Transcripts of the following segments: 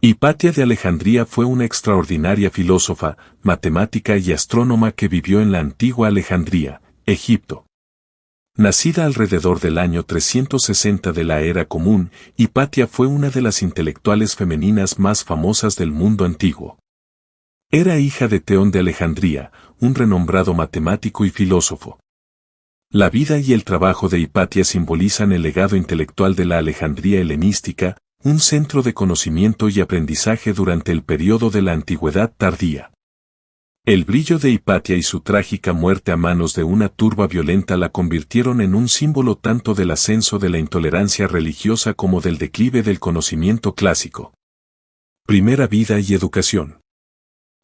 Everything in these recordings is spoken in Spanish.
Hipatia de Alejandría fue una extraordinaria filósofa, matemática y astrónoma que vivió en la antigua Alejandría, Egipto. Nacida alrededor del año 360 de la Era Común, Hipatia fue una de las intelectuales femeninas más famosas del mundo antiguo. Era hija de Teón de Alejandría, un renombrado matemático y filósofo. La vida y el trabajo de Hipatia simbolizan el legado intelectual de la Alejandría helenística, un centro de conocimiento y aprendizaje durante el período de la Antigüedad tardía. El brillo de Hipatia y su trágica muerte a manos de una turba violenta la convirtieron en un símbolo tanto del ascenso de la intolerancia religiosa como del declive del conocimiento clásico. Primera vida y educación.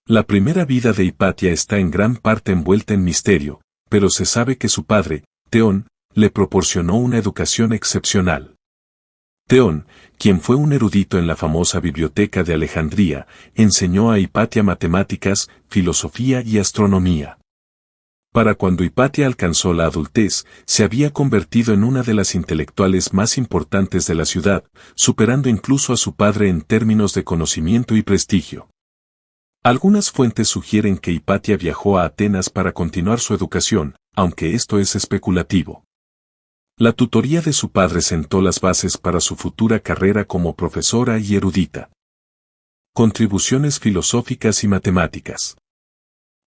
La primera vida de Hipatia está en gran parte envuelta en misterio, pero se sabe que su padre, Teón, le proporcionó una educación excepcional. Teón, quien fue un erudito en la famosa biblioteca de Alejandría, enseñó a Hipatia matemáticas, filosofía y astronomía. Para cuando Hipatia alcanzó la adultez, se había convertido en una de las intelectuales más importantes de la ciudad, superando incluso a su padre en términos de conocimiento y prestigio. Algunas fuentes sugieren que Hipatia viajó a Atenas para continuar su educación, aunque esto es especulativo. La tutoría de su padre sentó las bases para su futura carrera como profesora y erudita. Contribuciones filosóficas y matemáticas.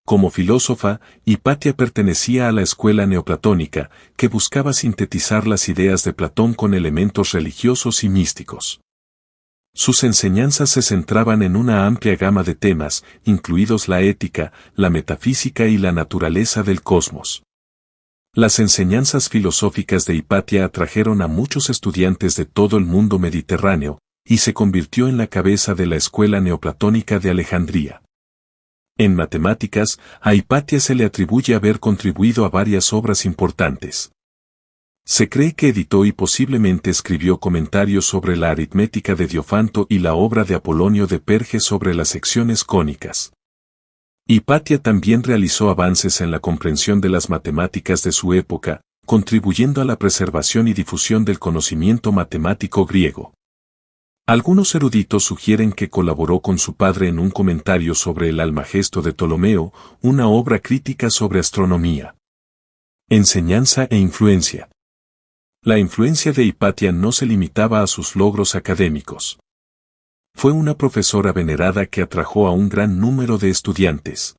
Como filósofa, Hipatia pertenecía a la escuela neoplatónica, que buscaba sintetizar las ideas de Platón con elementos religiosos y místicos. Sus enseñanzas se centraban en una amplia gama de temas, incluidos la ética, la metafísica y la naturaleza del cosmos. Las enseñanzas filosóficas de Hipatia atrajeron a muchos estudiantes de todo el mundo mediterráneo, y se convirtió en la cabeza de la escuela neoplatónica de Alejandría. En matemáticas, a Hipatia se le atribuye haber contribuido a varias obras importantes. Se cree que editó y posiblemente escribió comentarios sobre la aritmética de Diofanto y la obra de Apolonio de Perge sobre las secciones cónicas. Hipatia también realizó avances en la comprensión de las matemáticas de su época, contribuyendo a la preservación y difusión del conocimiento matemático griego. Algunos eruditos sugieren que colaboró con su padre en un comentario sobre el Almagesto de Ptolomeo, una obra crítica sobre astronomía. Enseñanza e influencia. La influencia de Hipatia no se limitaba a sus logros académicos. Fue una profesora venerada que atrajo a un gran número de estudiantes.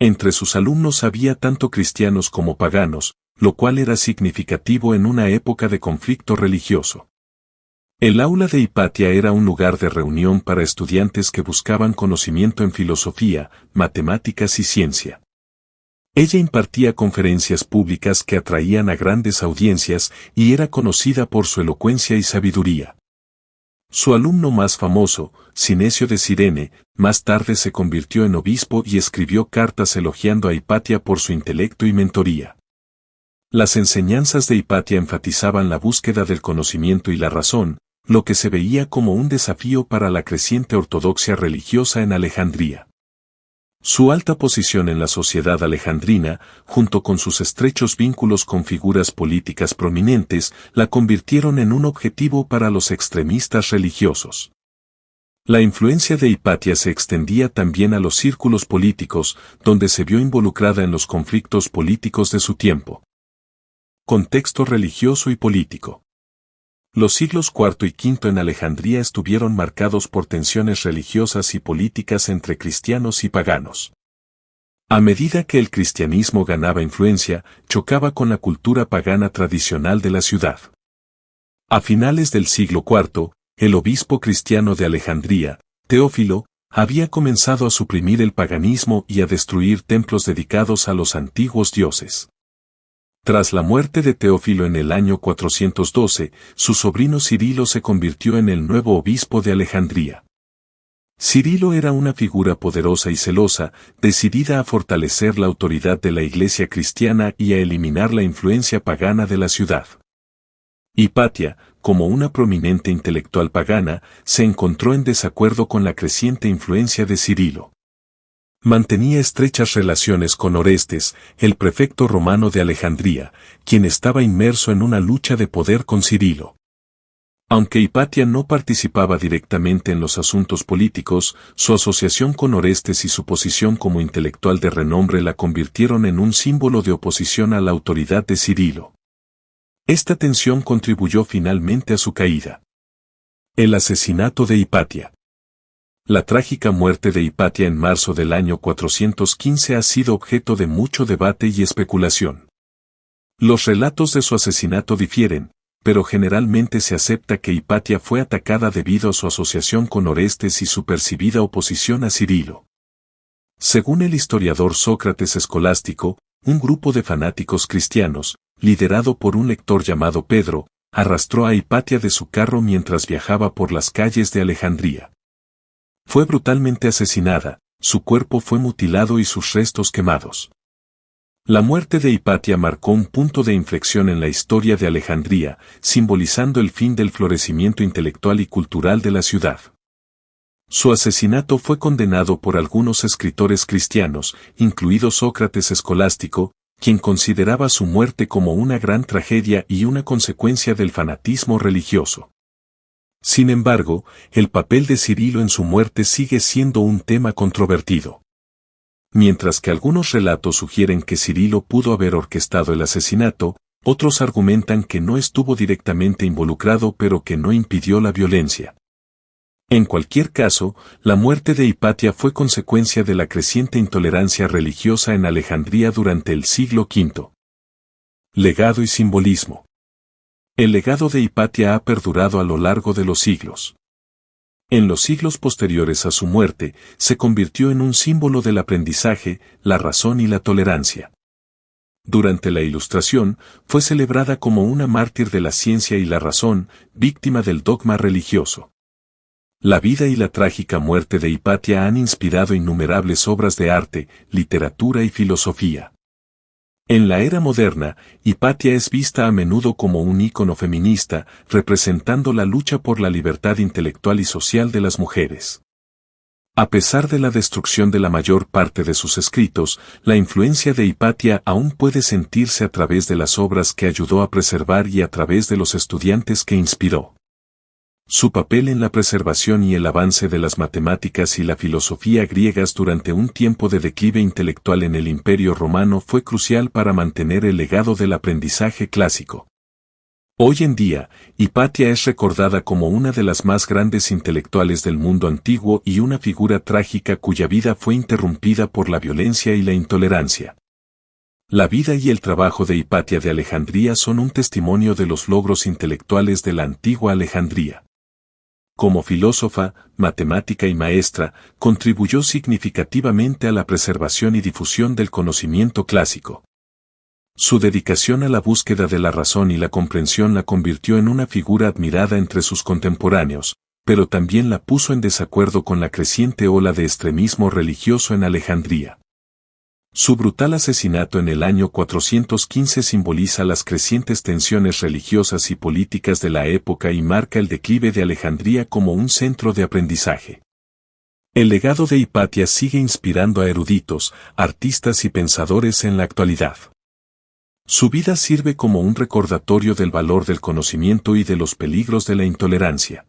Entre sus alumnos había tanto cristianos como paganos, lo cual era significativo en una época de conflicto religioso. El aula de Hipatia era un lugar de reunión para estudiantes que buscaban conocimiento en filosofía, matemáticas y ciencia. Ella impartía conferencias públicas que atraían a grandes audiencias y era conocida por su elocuencia y sabiduría. Su alumno más famoso, Sinesio de Cirene, más tarde se convirtió en obispo y escribió cartas elogiando a Hipatia por su intelecto y mentoría. Las enseñanzas de Hipatia enfatizaban la búsqueda del conocimiento y la razón, lo que se veía como un desafío para la creciente ortodoxia religiosa en Alejandría. Su alta posición en la sociedad alejandrina, junto con sus estrechos vínculos con figuras políticas prominentes, la convirtieron en un objetivo para los extremistas religiosos. La influencia de Hipatia se extendía también a los círculos políticos, donde se vio involucrada en los conflictos políticos de su tiempo. Contexto religioso y político. Los siglos IV y V en Alejandría estuvieron marcados por tensiones religiosas y políticas entre cristianos y paganos. A medida que el cristianismo ganaba influencia, chocaba con la cultura pagana tradicional de la ciudad. A finales del siglo IV, el obispo cristiano de Alejandría, Teófilo, había comenzado a suprimir el paganismo y a destruir templos dedicados a los antiguos dioses. Tras la muerte de Teófilo en el año 412, su sobrino Cirilo se convirtió en el nuevo obispo de Alejandría. Cirilo era una figura poderosa y celosa, decidida a fortalecer la autoridad de la Iglesia cristiana y a eliminar la influencia pagana de la ciudad. Hipatia, como una prominente intelectual pagana, se encontró en desacuerdo con la creciente influencia de Cirilo. Mantenía estrechas relaciones con Orestes, el prefecto romano de Alejandría, quien estaba inmerso en una lucha de poder con Cirilo. Aunque Hipatia no participaba directamente en los asuntos políticos, su asociación con Orestes y su posición como intelectual de renombre la convirtieron en un símbolo de oposición a la autoridad de Cirilo. Esta tensión contribuyó finalmente a su caída. El asesinato de Hipatia. La trágica muerte de Hipatia en marzo del año 415 ha sido objeto de mucho debate y especulación. Los relatos de su asesinato difieren, pero generalmente se acepta que Hipatia fue atacada debido a su asociación con Orestes y su percibida oposición a Cirilo. Según el historiador Sócrates Escolástico, un grupo de fanáticos cristianos, liderado por un lector llamado Pedro, arrastró a Hipatia de su carro mientras viajaba por las calles de Alejandría. Fue brutalmente asesinada, su cuerpo fue mutilado y sus restos quemados. La muerte de Hipatia marcó un punto de inflexión en la historia de Alejandría, simbolizando el fin del florecimiento intelectual y cultural de la ciudad. Su asesinato fue condenado por algunos escritores cristianos, incluido Sócrates Escolástico, quien consideraba su muerte como una gran tragedia y una consecuencia del fanatismo religioso. Sin embargo, el papel de Cirilo en su muerte sigue siendo un tema controvertido. Mientras que algunos relatos sugieren que Cirilo pudo haber orquestado el asesinato, otros argumentan que no estuvo directamente involucrado pero que no impidió la violencia. En cualquier caso, la muerte de Hipatia fue consecuencia de la creciente intolerancia religiosa en Alejandría durante el siglo V. Legado y simbolismo. El legado de Hipatia ha perdurado a lo largo de los siglos. En los siglos posteriores a su muerte, se convirtió en un símbolo del aprendizaje, la razón y la tolerancia. Durante la Ilustración, fue celebrada como una mártir de la ciencia y la razón, víctima del dogma religioso. La vida y la trágica muerte de Hipatia han inspirado innumerables obras de arte, literatura y filosofía. En la era moderna, Hipatia es vista a menudo como un ícono feminista, representando la lucha por la libertad intelectual y social de las mujeres. A pesar de la destrucción de la mayor parte de sus escritos, la influencia de Hipatia aún puede sentirse a través de las obras que ayudó a preservar y a través de los estudiantes que inspiró. Su papel en la preservación y el avance de las matemáticas y la filosofía griegas durante un tiempo de declive intelectual en el Imperio Romano fue crucial para mantener el legado del aprendizaje clásico. Hoy en día, Hipatia es recordada como una de las más grandes intelectuales del mundo antiguo y una figura trágica cuya vida fue interrumpida por la violencia y la intolerancia. La vida y el trabajo de Hipatia de Alejandría son un testimonio de los logros intelectuales de la antigua Alejandría. Como filósofa, matemática y maestra, contribuyó significativamente a la preservación y difusión del conocimiento clásico. Su dedicación a la búsqueda de la razón y la comprensión la convirtió en una figura admirada entre sus contemporáneos, pero también la puso en desacuerdo con la creciente ola de extremismo religioso en Alejandría. Su brutal asesinato en el año 415 simboliza las crecientes tensiones religiosas y políticas de la época y marca el declive de Alejandría como un centro de aprendizaje. El legado de Hipatia sigue inspirando a eruditos, artistas y pensadores en la actualidad. Su vida sirve como un recordatorio del valor del conocimiento y de los peligros de la intolerancia.